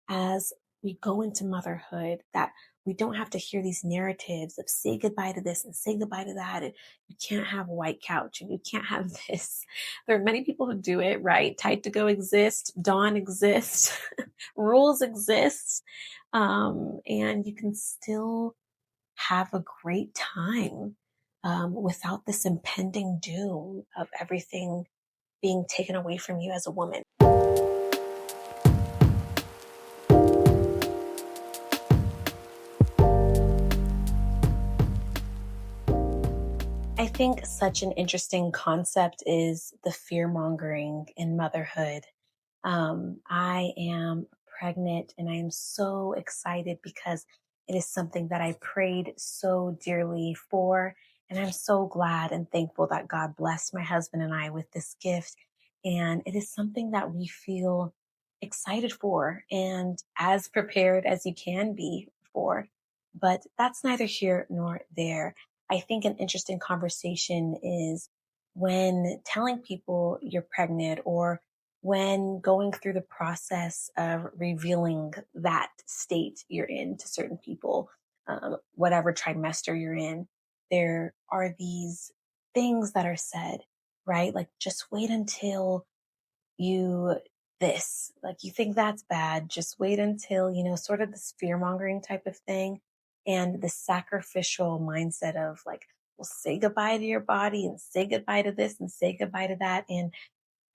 as we go into motherhood, that we don't have to hear these narratives of say goodbye to this and say goodbye to that. And you can't have a white couch and you can't have this. There are many people who do it, right? Type to go exists, dawn exists, rules exist. And you can still have a great time without this impending doom of everything being taken away from you as a woman. I think such an interesting concept is the fear mongering in motherhood. I am pregnant and I am so excited because it is something that I prayed so dearly for. And I'm so glad and thankful that God blessed my husband and I with this gift. And it is something that we feel excited for and as prepared as you can be for. But that's neither here nor there. I think an interesting conversation is when telling people you're pregnant or when going through the process of revealing that state you're in to certain people, whatever trimester you're in, there are these things that are said, right? Like, just wait until you this, like, you think that's bad, just wait until, sort of this fear mongering type of thing. And the sacrificial mindset of like, well, say goodbye to your body and say goodbye to this and say goodbye to that. And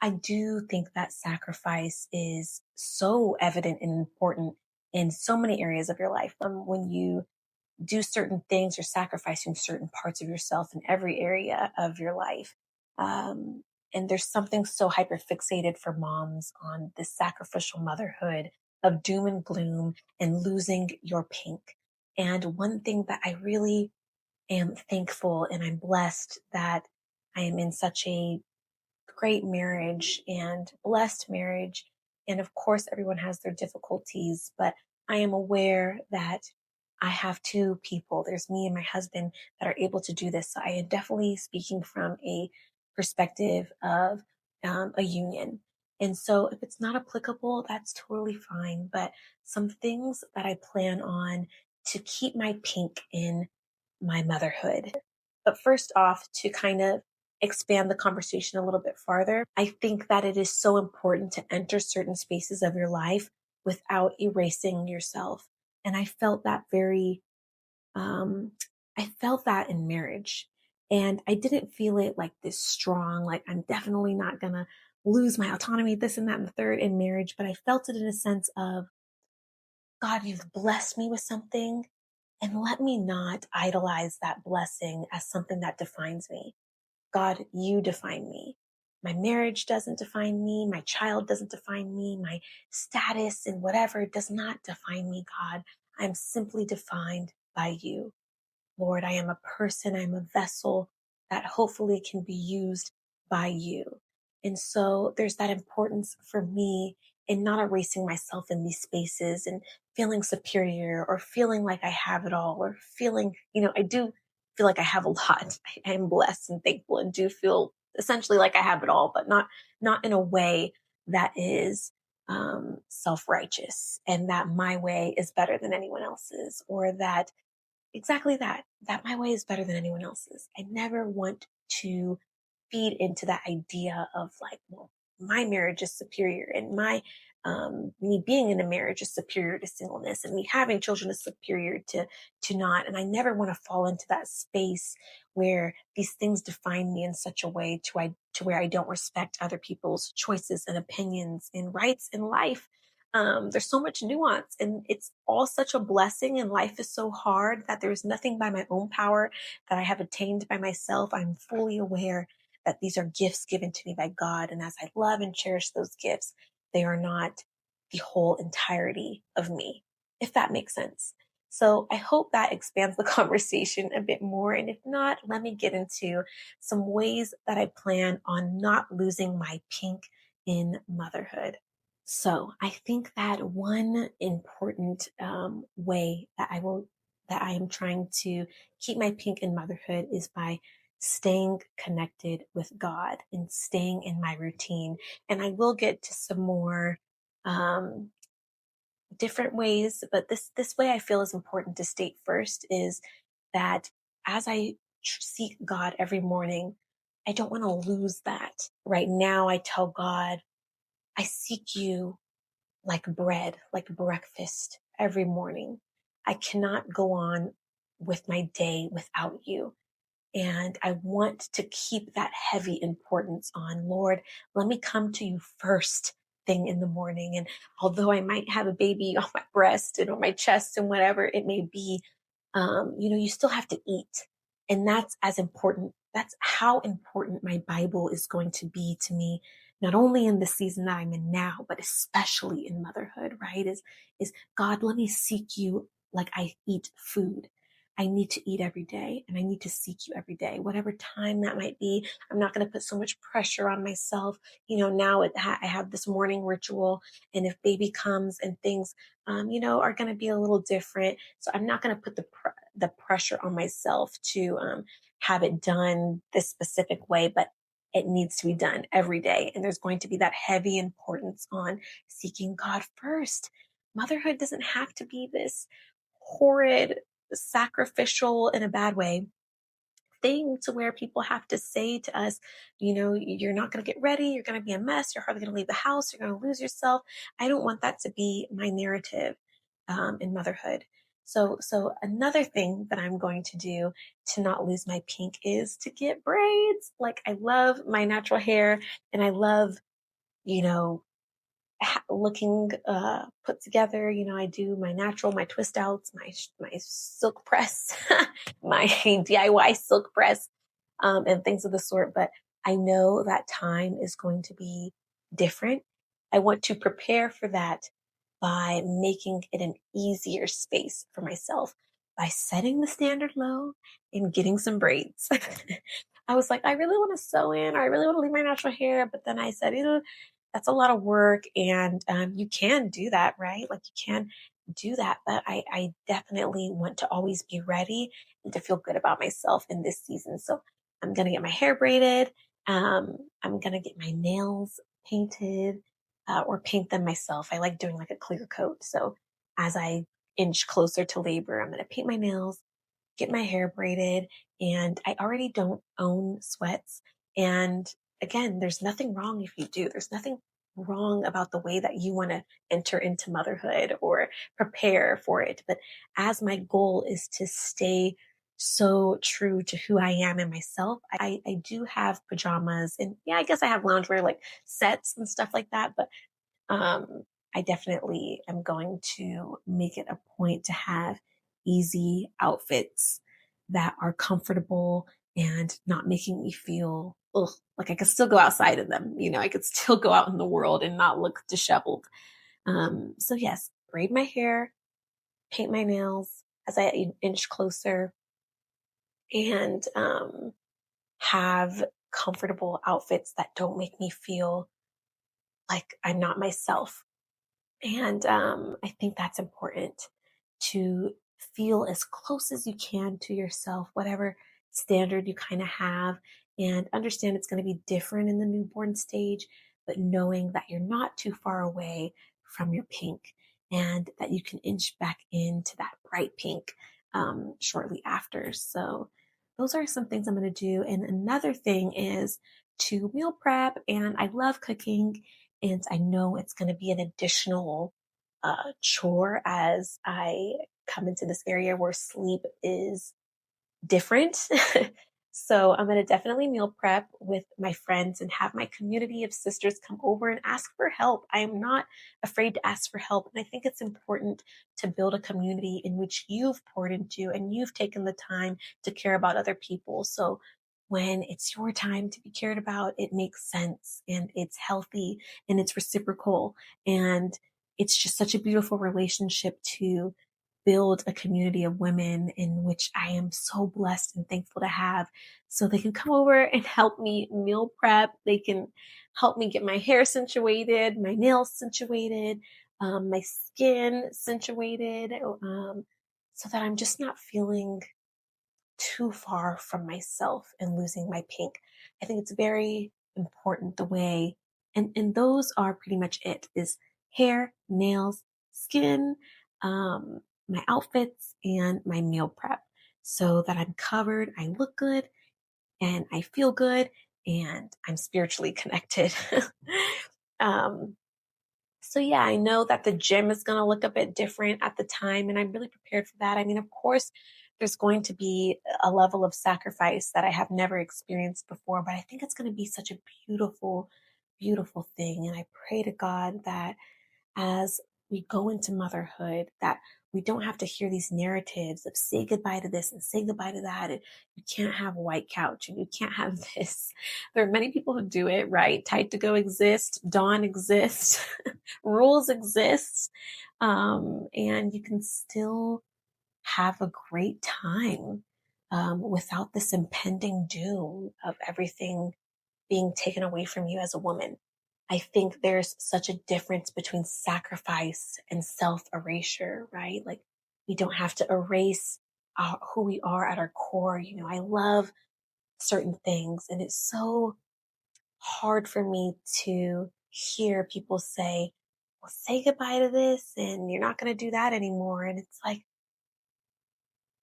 I do think that sacrifice is so evident and important in so many areas of your life. When you do certain things, you're sacrificing certain parts of yourself in every area of your life. Um, and there's something so hyper fixated for moms on this sacrificial motherhood of doom and gloom and losing your pink. And one thing that I really am thankful and I'm blessed that I am in such a great marriage and blessed marriage. And of course, everyone has their difficulties, but I am aware that I have two people. There's me and my husband that are able to do this. So I am definitely speaking from a perspective of a union. And so if it's not applicable, that's totally fine. But some things that I plan on to keep my pink in my motherhood. But first off, to kind of expand the conversation a little bit farther, I think that it is so important to enter certain spaces of your life without erasing yourself. And um, I felt that in marriage. And I didn't feel it like this strong, like I'm definitely not gonna lose my autonomy, this and that and the third in marriage. But I felt it in a sense of, God, you've blessed me with something, and let me not idolize that blessing as something that defines me. God, you define me. My marriage doesn't define me. My child doesn't define me. My status and whatever does not define me, God. I am simply defined by you. Lord, I am a person, I'm a vessel that hopefully can be used by you. And so there's that importance for me in not erasing myself in these spaces and feeling superior or feeling like I have it all or feeling, I do feel like I have a lot. I am blessed and thankful and do feel essentially like I have it all, but not in a way that is self-righteous and that my way is better than anyone else's or that exactly that my way is better than anyone else's. I never want to feed into that idea of like, well, my marriage is superior and my me being in a marriage is superior to singleness and me having children is superior to not. And I never want to fall into that space where these things define me in such a way to where I don't respect other people's choices and opinions and rights in life. There's so much nuance and it's all such a blessing and life is so hard that there's nothing by my own power that I have attained by myself. I'm fully aware that these are gifts given to me by God. And as I love and cherish those gifts, they are not the whole entirety of me, if that makes sense. So I hope that expands the conversation a bit more. And if not, let me get into some ways that I plan on not losing my pink in motherhood. So I think that one important way that I am trying to keep my pink in motherhood is by staying connected with God and staying in my routine. And I will get to some more um, different ways, but this way I feel is important to state first is that as I seek God every morning, I don't want to lose that. Right now, I tell God, I seek you like bread, like breakfast every morning. I cannot go on with my day without you. And I want to keep that heavy importance on, Lord, let me come to you first thing in the morning. And although I might have a baby on my breast and on my chest and whatever it may be, you still have to eat. And that's as important. That's how important my Bible is going to be to me, not only in the season that I'm in now, but especially in motherhood, right? Is God, let me seek you like I eat food. I need to eat every day and I need to seek you every day, whatever time that might be. I'm not going to put so much pressure on myself. Now I have this morning ritual, and if baby comes and things, are going to be a little different. So I'm not going to put the pressure on myself to have it done this specific way, but it needs to be done every day. And there's going to be that heavy importance on seeking God first. Motherhood doesn't have to be this horrid, sacrificial in a bad way thing to where people have to say to us, you're not going to get ready, you're going to be a mess, you're hardly going to leave the house, you're going to lose yourself. I don't want that to be my narrative in motherhood. So another thing that I'm going to do to not lose my pink is to get braids. Like, I love my natural hair, and I love, you know, looking put together. I do my natural, my twist outs, my silk press, my DIY silk press, and things of the sort. But I know that time is going to be different. I want to prepare for that by making it an easier space for myself, by setting the standard low and getting some braids. I was like, I really want to sew in, or I really want to leave my natural hair. But then I said, that's a lot of work. And you can do that, right? Like, you can do that. But I definitely want to always be ready and to feel good about myself in this season. So I'm going to get my hair braided. I'm going to get my nails painted, or paint them myself. I like doing like a clear coat. So as I inch closer to labor, I'm going to paint my nails, get my hair braided, and I already don't own sweats. And again, there's nothing wrong if you do. There's nothing wrong about the way that you want to enter into motherhood or prepare for it. But as my goal is to stay so true to who I am and myself, I do have pajamas, and yeah, I guess I have loungewear like sets and stuff like that. But um, I definitely am going to make it a point to have easy outfits that are comfortable and not making me feel like I could still go outside in them. I could still go out in the world and not look disheveled. So yes, braid my hair, paint my nails as I inch closer, and have comfortable outfits that don't make me feel like I'm not myself. And I think that's important, to feel as close as you can to yourself, whatever standard you kind of have, and understand it's going to be different in the newborn stage, but knowing that you're not too far away from your pink, and that you can inch back into that bright pink shortly after. So those are some things I'm going to do. And another thing is to meal prep, and I love cooking. And I know it's going to be an additional chore as I come into this area where sleep is different. So I'm going to definitely meal prep with my friends and have my community of sisters come over and ask for help. I am not afraid to ask for help. And I think it's important to build a community in which you've poured into and you've taken the time to care about other people. So when it's your time to be cared about, it makes sense and it's healthy and it's reciprocal. And it's just such a beautiful relationship to build a community of women in which I am so blessed and thankful to have. So they can come over and help me meal prep. They can help me get my hair situated, my nails situated, my skin situated, so that I'm just not feeling too far from myself and losing my pink. I think it's very important the way, and those are pretty much it, is hair, nails, skin, my outfits, and my meal prep so that I'm covered, I look good, and I feel good, and I'm spiritually connected. um, so yeah, I know that the gym is going to look a bit different at the time, and I'm really prepared for that. I mean, of course, there's going to be a level of sacrifice that I have never experienced before, but I think it's going to be such a beautiful, beautiful thing. And I pray to God that as we go into motherhood, that we don't have to hear these narratives of say goodbye to this and say goodbye to that. And you can't have a white couch and you can't have this. There are many people who do it, right? Tight to go exists, dawn exists, rules exist. And you can still have a great time without this impending doom of everything being taken away from you as a woman. I think there's such a difference between sacrifice and self erasure, right? Like, we don't have to erase who we are at our core. You know, I love certain things, and it's so hard for me to hear people say, well, say goodbye to this, and you're not going to do that anymore. And it's like,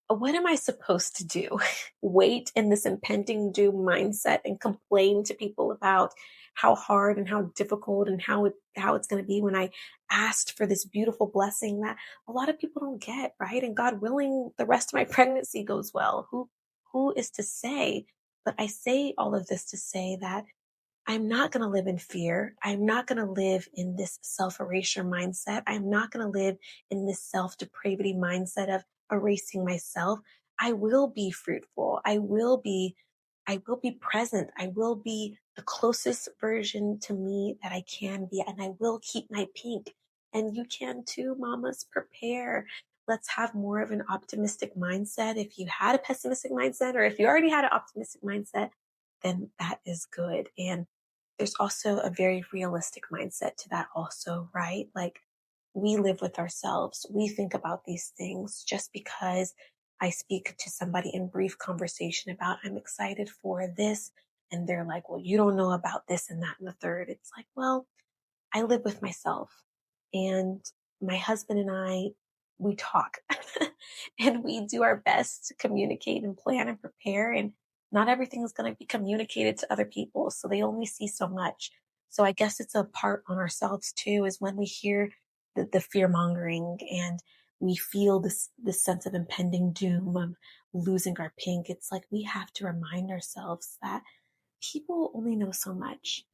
what am I supposed to do? Wait in this impending doom mindset and complain to people about how hard and how difficult and how it's going to be when I asked for this beautiful blessing that a lot of people don't get, right? And God willing, the rest of my pregnancy goes well. Who is to say? But I say all of this to say that I'm not going to live in fear. I'm not going to live in this self erasure mindset. I'm not going to live in this self depravity mindset of erasing myself. I will be fruitful. I will be present. I will be the closest version to me that I can be. And I will keep my pink. And you can too, mamas. Prepare. Let's have more of an optimistic mindset. If you had a pessimistic mindset, or if you already had an optimistic mindset, then that is good. And there's also a very realistic mindset to that also, right? Like, we live with ourselves. We think about these things. Just because I speak to somebody in brief conversation about, I'm excited for this, and they're like, well, you don't know about this and that and the third. It's like, well, I live with myself, and my husband and I, we talk and we do our best to communicate and plan and prepare. And not everything is going to be communicated to other people. So they only see so much. So I guess it's a part on ourselves too, is when we hear the fear mongering and we feel this sense of impending doom of losing our pink. It's like we have to remind ourselves that people only know so much.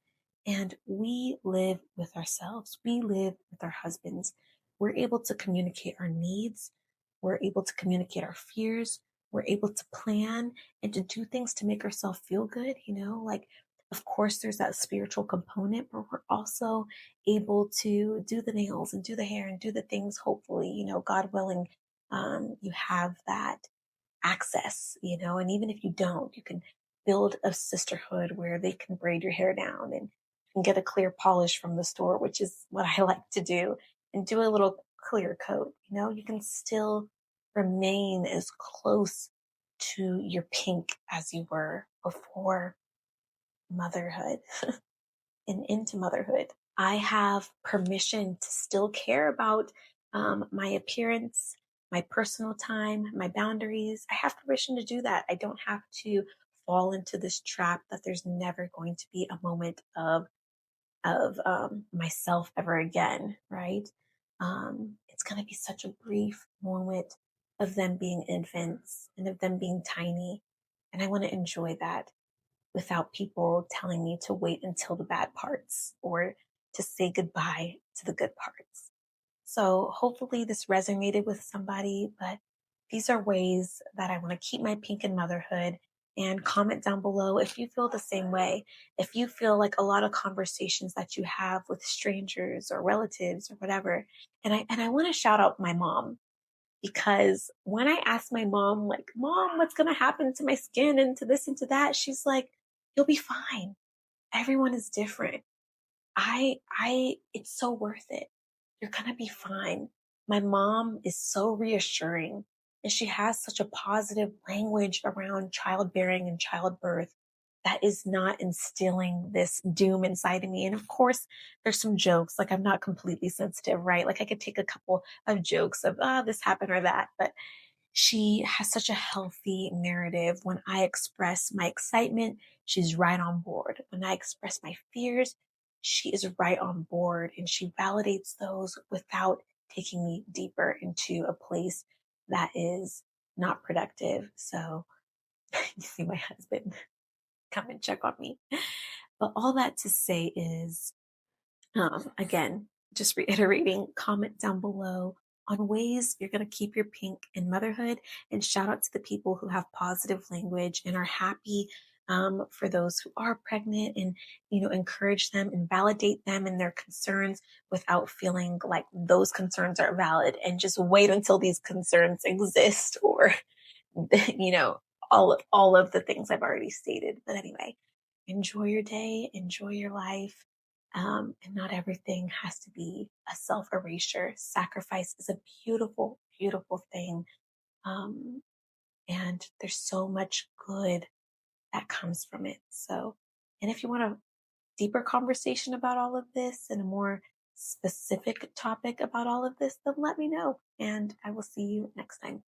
And we live with ourselves. We live with our husbands. We're able to communicate our needs. We're able to communicate our fears. We're able to plan and to do things to make ourselves feel good. You know, like, of course, there's that spiritual component, but we're also able to do the nails and do the hair and do the things, hopefully, you know, God willing, you have that access, you know, and even if you don't, you can build a sisterhood where they can braid your hair down and you can get a clear polish from the store, which is what I like to do, and do a little clear coat. You know, you can still remain as close to your pink as you were before motherhood and into motherhood. I have permission to still care about my appearance, my personal time, my boundaries. I have permission to do that. I don't have to fall into this trap that there's never going to be a moment of myself ever again, right? It's going to be such a brief moment of them being infants and of them being tiny. And I want to enjoy that without people telling me to wait until the bad parts or to say goodbye to the good parts. So hopefully this resonated with somebody, but these are ways that I want to keep my pink in motherhood. And comment down below if you feel the same way. If you feel like a lot of conversations that you have with strangers or relatives or whatever. And I want to shout out my mom, because when I asked my mom, like, Mom, what's going to happen to my skin and to this and to that? She's like, you'll be fine. Everyone is different. It's so worth it. You're going to be fine. My mom is so reassuring, and she has such a positive language around childbearing and childbirth. that is not instilling this doom inside of me. And of course, there's some jokes. Like I'm not completely sensitive, right? Like I could take a couple of jokes of, this happened or that, but she has such a healthy narrative. When I express my excitement, she's right on board. When I express my fears, she is right on board and she validates those without taking me deeper into a place that is not productive. So you see my husband come and check on me. But all that to say is, again, just reiterating, comment down below on ways you're going to keep your pink in motherhood. And shout out to the people who have positive language and are happy for those who are pregnant, and encourage them and validate them and their concerns without feeling like those concerns are valid, and just wait until these concerns exist, or you know all of the things I've already stated. But anyway, enjoy your day, enjoy your life. And not everything has to be a self erasure. Sacrifice is a beautiful, beautiful thing. Um, and there's so much good that comes from it. So, and if you want a deeper conversation about all of this and a more specific topic about all of this, then let me know. And I will see you next time.